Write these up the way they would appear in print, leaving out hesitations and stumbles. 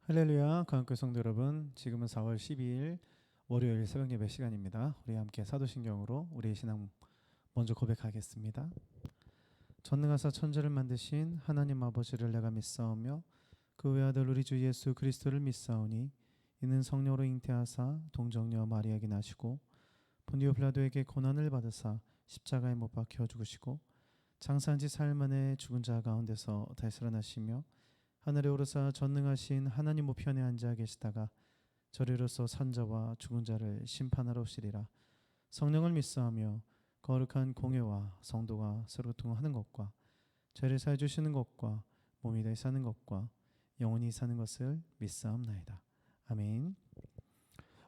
할렐루야, 강학교 성도 여러분, 지금은 4월 12일 월요일 새벽 예배 시간입니다. 우리 함께 사도신경으로 우리의 신앙 먼저 고백하겠습니다. 전능하사 천지를 만드신 하나님 아버지를 내가 믿사오며 그 외아들 우리 주 예수 그리스도를 믿사오니 이는 성령으로 잉태하사 동정녀 마리아에게 나시고 본디오 빌라도에게 고난을 받으사 십자가에 못 박혀 죽으시고 장사한 지 사흘 만에 죽은 자 가운데서 다시 살아나시며 하늘에 오르사 전능하신 하나님 우편에 앉아 계시다가 저리로서 산자와 죽은 자를 심판하러 오시리라. 성령을 믿사하며 거룩한 공회와 성도가 서로 통하는 것과 죄를 사해 주시는 것과 몸이 다시 사는 것과 영원히 사는 것을 믿사옵나이다. 아멘.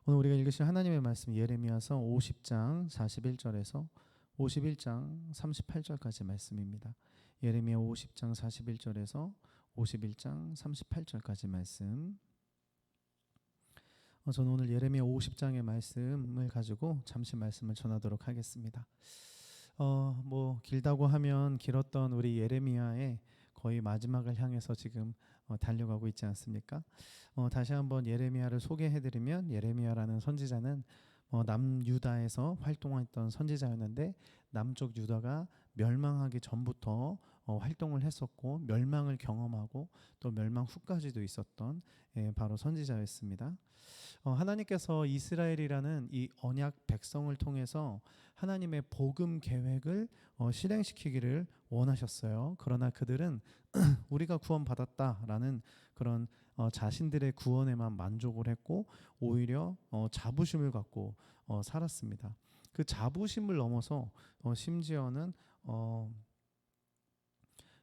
오늘 우리가 읽으실 하나님의 말씀 예레미야서 50장 41절에서 51장 38절까지 말씀입니다. 예레미야 50장 41절에서 51장 38절까지 말씀. 저는 오늘 예레미야 50장의 말씀을 가지고 잠시 말씀을 전하도록 하겠습니다. 길다고 하면 길었던 우리 예레미야의 거의 마지막을 향해서 지금 달려가고 있지 않습니까? 다시 한번 예레미야를 소개해드리면 예레미야라는 선지자는 남유다에서 활동했던 선지자였는데 남쪽 유다가 멸망하기 전부터 활동을 했었고 멸망을 경험하고 또 멸망 후까지도 있었던 바로 선지자였습니다. 하나님께서 이스라엘이라는 이 언약 백성을 통해서 하나님의 복음 계획을 실행시키기를 원하셨어요. 그러나 그들은 우리가 구원받았다라는 그런 자신들의 구원에만 만족을 했고 오히려 자부심을 갖고 살았습니다. 그 자부심을 넘어서 심지어는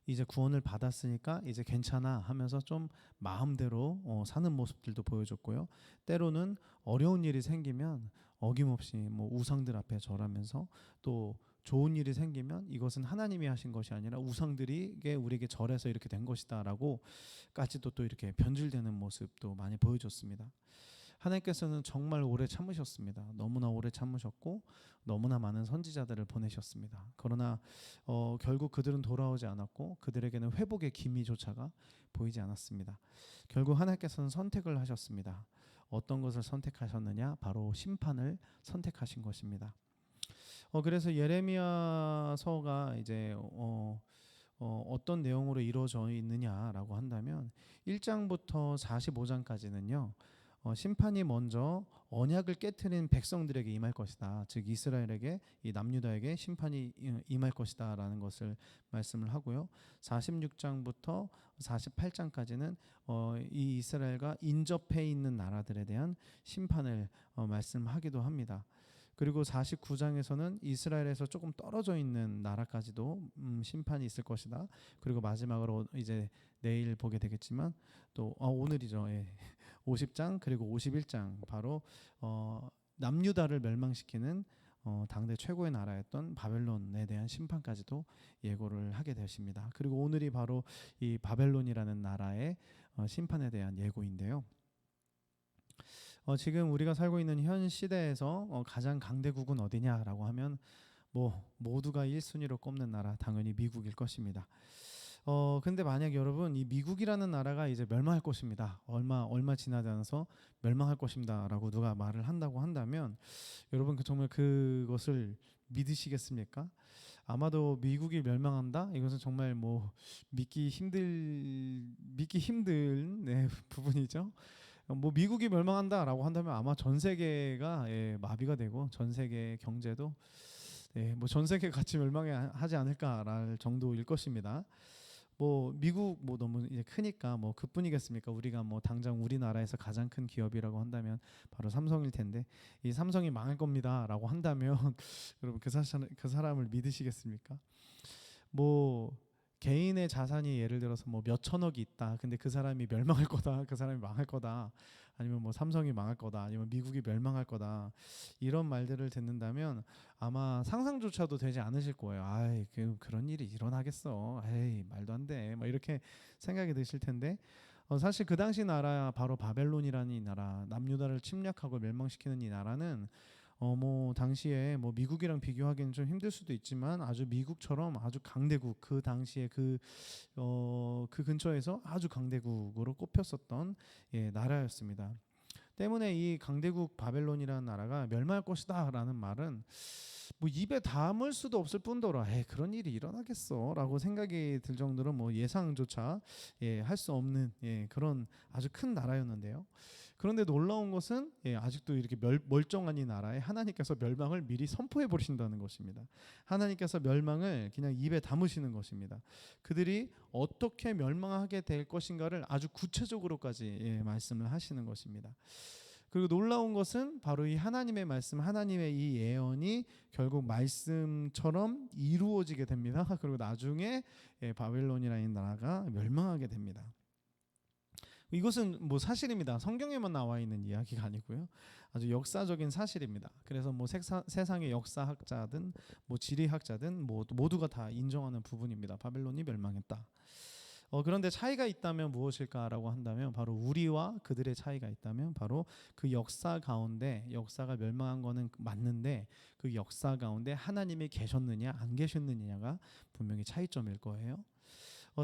이제 구원을 받았으니까 이제 괜찮아 하면서 좀 마음대로 사는 모습들도 보여줬고요. 때로는 어려운 일이 생기면 어김없이 우상들 앞에 절하면서 또 좋은 일이 생기면 이것은 하나님이 하신 것이 아니라 우상들이 우리에게 절해서 이렇게 된 것이다라고 까지도 또 이렇게 변질되는 모습도 많이 보여줬습니다. 하나님께서는 정말 오래 참으셨습니다. 너무나 오래 참으셨고 너무나 많은 선지자들을 보내셨습니다. 그러나 결국 그들은 돌아오지 않았고 그들에게는 회복의 기미조차가 보이지 않았습니다. 결국 하나님께서는 선택을 하셨습니다. 어떤 것을 선택하셨느냐? 바로 심판을 선택하신 것입니다. 그래서 예레미야서가 이제 어떤 내용으로 이루어져 있느냐라고 한다면 1장부터 45장까지는요. 심판이 먼저 언약을 깨트린 백성들에게 임할 것이다. 즉 이스라엘에게 이 남유다에게 심판이 임할 것이다라는 것을 말씀을 하고요. 46장부터 48장까지는 이 이스라엘과 인접해 있는 나라들에 대한 심판을 말씀하기도 합니다. 그리고 49장에서는 이스라엘에서 조금 떨어져 있는 나라까지도 심판이 있을 것이다. 그리고 마지막으로 이제 내일 보게 되겠지만 또 오늘이죠. 예. 50장 그리고 51장 바로 남유다를 멸망시키는 당대 최고의 나라였던 바벨론에 대한 심판까지도 예고를 하게 되십니다. 그리고 오늘이 바로 이 바벨론이라는 나라의 심판에 대한 예고인데요. 지금 우리가 살고 있는 현 시대에서 가장 강대국은 어디냐라고 하면 모두가 1순위로 꼽는 나라 당연히 미국일 것입니다. 근데 만약 여러분 이 미국이라는 나라가 이제 멸망할 것입니다. 얼마 지나지 않아서 멸망할 것입니다라고 누가 말을 한다고 한다면 여러분 정말 그것을 믿으시겠습니까? 아마도 미국이 멸망한다? 이것은 정말 믿기 힘든 부분이죠. 미국이 멸망한다라고 한다면 아마 전 세계가 마비가 되고 전 세계 경제도 전 세계 같이 멸망하지 않을까랄 정도일 것입니다. 미국 너무 이제 크니까 그뿐이겠습니까? 우리가 당장 우리나라에서 가장 큰 기업이라고 한다면 바로 삼성일 텐데 이 삼성이 망할 겁니다라고 한다면 여러분 그 사람을 믿으시겠습니까? 개인의 자산이 예를 들어서 몇 천억이 있다. 근데 그 사람이 멸망할 거다. 그 사람이 망할 거다. 아니면 삼성이 망할 거다. 아니면 미국이 멸망할 거다. 이런 말들을 듣는다면 아마 상상조차도 되지 않으실 거예요. 그런 일이 일어나겠어. 말도 안 돼. 이렇게 생각이 드실 텐데 사실 그 당시 나라 바로 바벨론이라는 이 나라, 남유다를 침략하고 멸망시키는 이 나라는 뭐 당시에 뭐 미국이랑 비교하기는 좀 힘들 수도 있지만 아주 미국처럼 아주 강대국, 그 당시에 그 근처에서 아주 강대국으로 꼽혔었던 나라였습니다. 때문에 이 강대국 바벨론이라는 나라가 멸망할 것이다라는 말은 뭐 입에 담을 수도 없을 뿐더러 그런 일이 일어나겠어라고 생각이 들 정도로 뭐 예상조차 할 수 없는 그런 아주 큰 나라였는데요. 그런데 놀라운 것은 아직도 이렇게 멀쩡한 이 나라에 하나님께서 멸망을 미리 선포해 버리신다는 것입니다. 하나님께서 멸망을 그냥 입에 담으시는 것입니다. 그들이 어떻게 멸망하게 될 것인가를 아주 구체적으로까지 말씀을 하시는 것입니다. 그리고 놀라운 것은 바로 이 하나님의 말씀, 하나님의 이 예언이 결국 말씀처럼 이루어지게 됩니다. 그리고 나중에 바벨론이라는 나라가 멸망하게 됩니다. 이것은 뭐 사실입니다. 성경에만 나와 있는 이야기가 아니고요. 아주 역사적인 사실입니다. 그래서 뭐 세상의 역사학자든 뭐 지리학자든 모두가 다 인정하는 부분입니다. 바벨론이 멸망했다. 그런데 차이가 있다면 무엇일까라고 한다면 바로 우리와 그들의 차이가 있다면 바로 그 역사 가운데, 역사가 멸망한 거는 맞는데 그 역사 가운데 하나님이 계셨느냐 안 계셨느냐가 분명히 차이점일 거예요.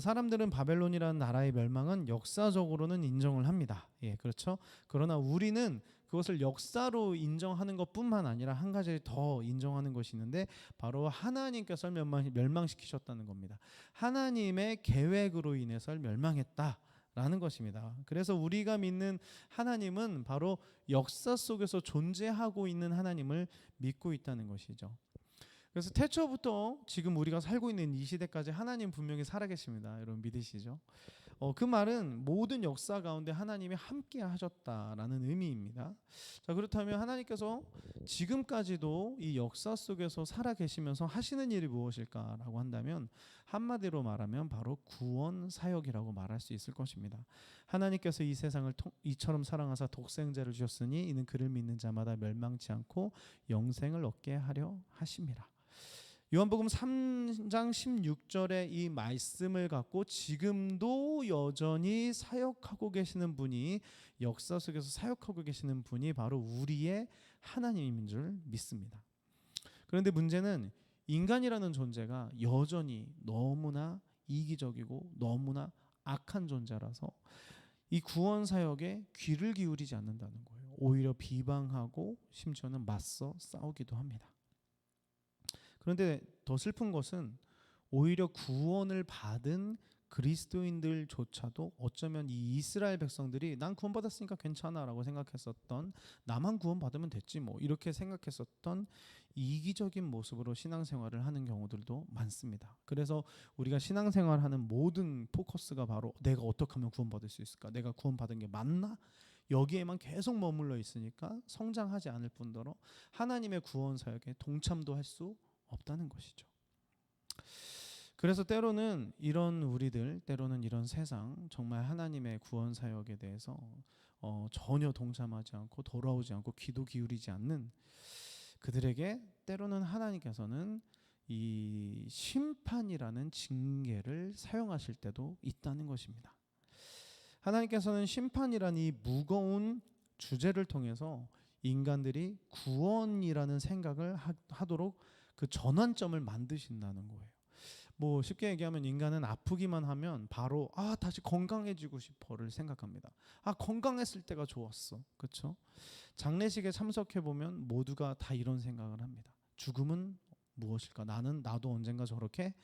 사람들은 바벨론이라는 나라의 멸망은 역사적으로는 인정을 합니다. 그렇죠. 그러나 우리는 그것을 역사로 인정하는 것뿐만 아니라 한 가지 더 인정하는 것이 있는데 바로 하나님께서 멸망시키셨다는 겁니다. 하나님의 계획으로 인해서 멸망했다라는 것입니다. 그래서 우리가 믿는 하나님은 바로 역사 속에서 존재하고 있는 하나님을 믿고 있다는 것이죠. 그래서 태초부터 지금 우리가 살고 있는 이 시대까지 하나님 분명히 살아계십니다. 여러분 믿으시죠? 그 말은 모든 역사 가운데 하나님이 함께 하셨다라는 의미입니다. 자, 그렇다면 하나님께서 지금까지도 이 역사 속에서 살아계시면서 하시는 일이 무엇일까라고 한다면 한마디로 말하면 바로 구원 사역이라고 말할 수 있을 것입니다. 하나님께서 이 세상을 이처럼 사랑하사 독생자를 주셨으니 이는 그를 믿는 자마다 멸망치 않고 영생을 얻게 하려 하심이라. 요한복음 3장 16절의 이 말씀을 갖고 지금도 여전히 사역하고 계시는 분이, 역사 속에서 사역하고 계시는 분이 바로 우리의 하나님인 줄 믿습니다. 그런데 문제는 인간이라는 존재가 여전히 너무나 이기적이고 너무나 악한 존재라서 이 구원 사역에 귀를 기울이지 않는다는 거예요. 오히려 비방하고 심지어는 맞서 싸우기도 합니다. 그런데 더 슬픈 것은 오히려 구원을 받은 그리스도인들조차도 어쩌면 이 이스라엘 백성들이 난 구원받았으니까 괜찮아라고 생각했었던, 나만 구원받으면 됐지 뭐 이렇게 생각했었던 이기적인 모습으로 신앙생활을 하는 경우들도 많습니다. 그래서 우리가 신앙생활하는 모든 포커스가 바로 내가 어떻게 하면 구원받을 수 있을까? 내가 구원받은 게 맞나? 여기에만 계속 머물러 있으니까 성장하지 않을 뿐더러 하나님의 구원 사역에 동참도 할 수 없다는 것이죠. 그래서 때로는 이런 우리들, 때로는 이런 세상, 정말 하나님의 구원 사역에 대해서 전혀 동참하지 않고 돌아오지 않고 기도 기울이지 않는 그들에게 때로는 하나님께서는 이 심판이라는 징계를 사용하실 때도 있다는 것입니다. 하나님께서는 심판이라는 이 무거운 주제를 통해서 인간들이 구원이라는 생각을 하도록 그 전환점을 만드신다는 거예요. 뭐 쉽게 얘기하면 인간은 아프기만 하면 바로 다시 건강해지고 싶어를 생각합니다. 건강했을 때가 좋았어. 그렇죠? 장례식에 참석해 보면 모두가 다 이런 생각을 합니다. 죽음은 무엇일까? 나도 언젠가 저렇게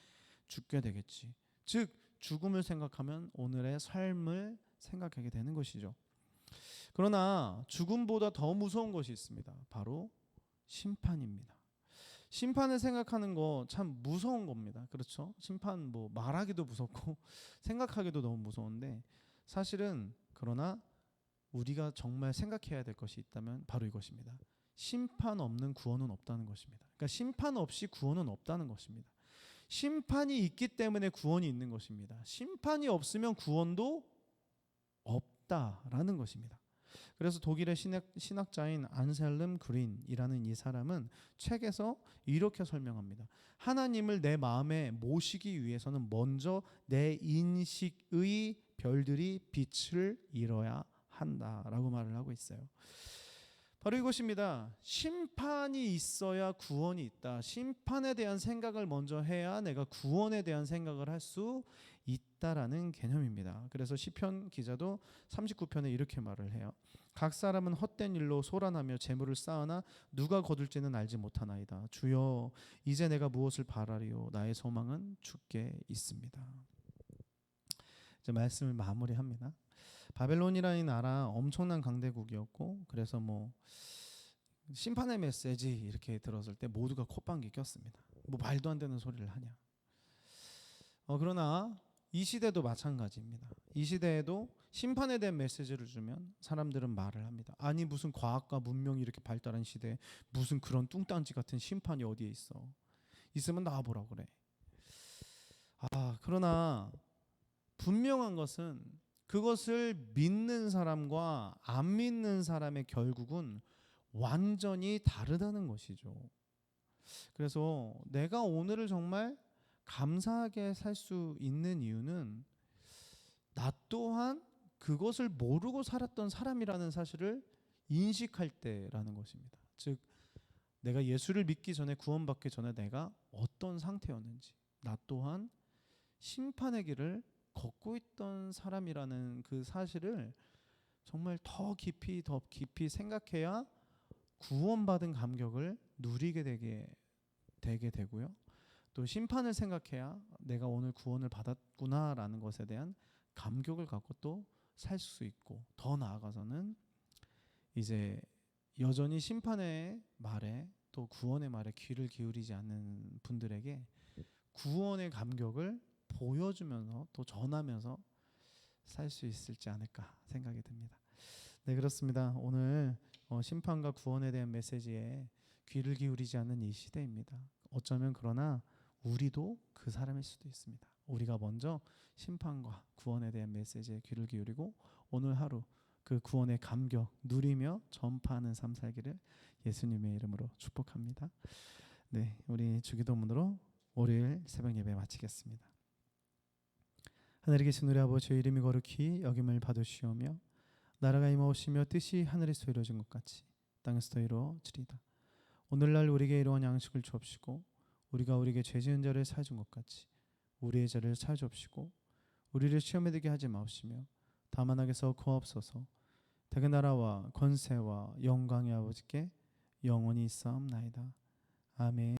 죽게 되겠지. 즉 죽음을 생각하면 오늘의 삶을 생각하게 되는 것이죠. 그러나 죽음보다 더 무서운 것이 있습니다. 바로 심판입니다. 심판을 생각하는 거 참 무서운 겁니다. 그렇죠? 심판 뭐 말하기도 무섭고 생각하기도 너무 무서운데 사실은 그러나 우리가 정말 생각해야 될 것이 있다면 바로 이것입니다. 심판 없는 구원은 없다는 것입니다. 그러니까 심판 없이 구원은 없다는 것입니다. 심판이 있기 때문에 구원이 있는 것입니다. 심판이 없으면 구원도 없다라는 것입니다. 그래서 독일의 신학자인 안셀름 그린이라는 이 사람은 책에서 이렇게 설명합니다. 하나님을 내 마음에 모시기 위해서는 먼저 내 인식의 별들이 빛을 잃어야 한다라고 말을 하고 있어요. 바로 이것입니다. 심판이 있어야 구원이 있다. 심판에 대한 생각을 먼저 해야 내가 구원에 대한 생각을 할 수 있다라는 개념입니다. 그래서 시편 기자도 39편에 이렇게 말을 해요. 각 사람은 헛된 일로 소란하며 재물을 쌓으나 누가 거둘지는 알지 못하나이다. 주여, 이제 내가 무엇을 바라리요? 나의 소망은 주께 있습니다. 이제 말씀을 마무리합니다. 바벨론이라는 나라 엄청난 강대국이었고, 그래서 뭐 심판의 메시지 이렇게 들었을 때 모두가 콧방귀 꼈습니다. 뭐 말도 안 되는 소리를 하냐. 그러나 이 시대도 마찬가지입니다. 이 시대에도 심판에 대한 메시지를 주면 사람들은 말을 합니다. 아니 무슨 과학과 문명이 이렇게 발달한 시대에 무슨 그런 뚱딴지 같은 심판이 어디에 있어. 있으면 나와보라 그래. 그러나 분명한 것은 그것을 믿는 사람과 안 믿는 사람의 결국은 완전히 다르다는 것이죠. 그래서 내가 오늘을 정말 감사하게 살 수 있는 이유는 나 또한 그것을 모르고 살았던 사람이라는 사실을 인식할 때라는 것입니다. 즉 내가 예수를 믿기 전에, 구원받기 전에 내가 어떤 상태였는지, 나 또한 심판의 길을 걷고 있던 사람이라는 그 사실을 정말 더 깊이 생각해야 구원받은 감격을 누리게 되게 되고요. 또 심판을 생각해야 내가 오늘 구원을 받았구나라는 것에 대한 감격을 갖고 또 살 수 있고, 더 나아가서는 이제 여전히 심판의 말에 또 구원의 말에 귀를 기울이지 않는 분들에게 구원의 감격을 보여주면서 또 전하면서 살 수 있을지 않을까 생각이 듭니다. 네, 그렇습니다. 오늘 심판과 구원에 대한 메시지에 귀를 기울이지 않는 이 시대입니다. 어쩌면 그러나 우리도 그 사람일 수도 있습니다. 우리가 먼저 심판과 구원에 대한 메시지에 귀를 기울이고 오늘 하루 그 구원의 감격 누리며 전파하는 삶 살기를 예수님의 이름으로 축복합니다. 네, 우리 주기도문으로 월요일 새벽 예배 마치겠습니다. 하늘에 계신 우리 아버지, 이름이 거룩히 여김을 받으시오며 나라가 임하오시며 뜻이 하늘에서 이루어진 것 같이 땅에서도 이루어지리다. 오늘날 우리에게 이러한 양식을 주옵시고 우리가 우리에게 죄 지은 자를 사해 준 것 같이 우리의 죄를 사해 주옵시고 우리를 시험에 들게 하지 마옵시며 다만 악에서 구하옵소서. 대개 나라와 권세와 영광의 아버지께 영원히 있사옵나이다. 아멘.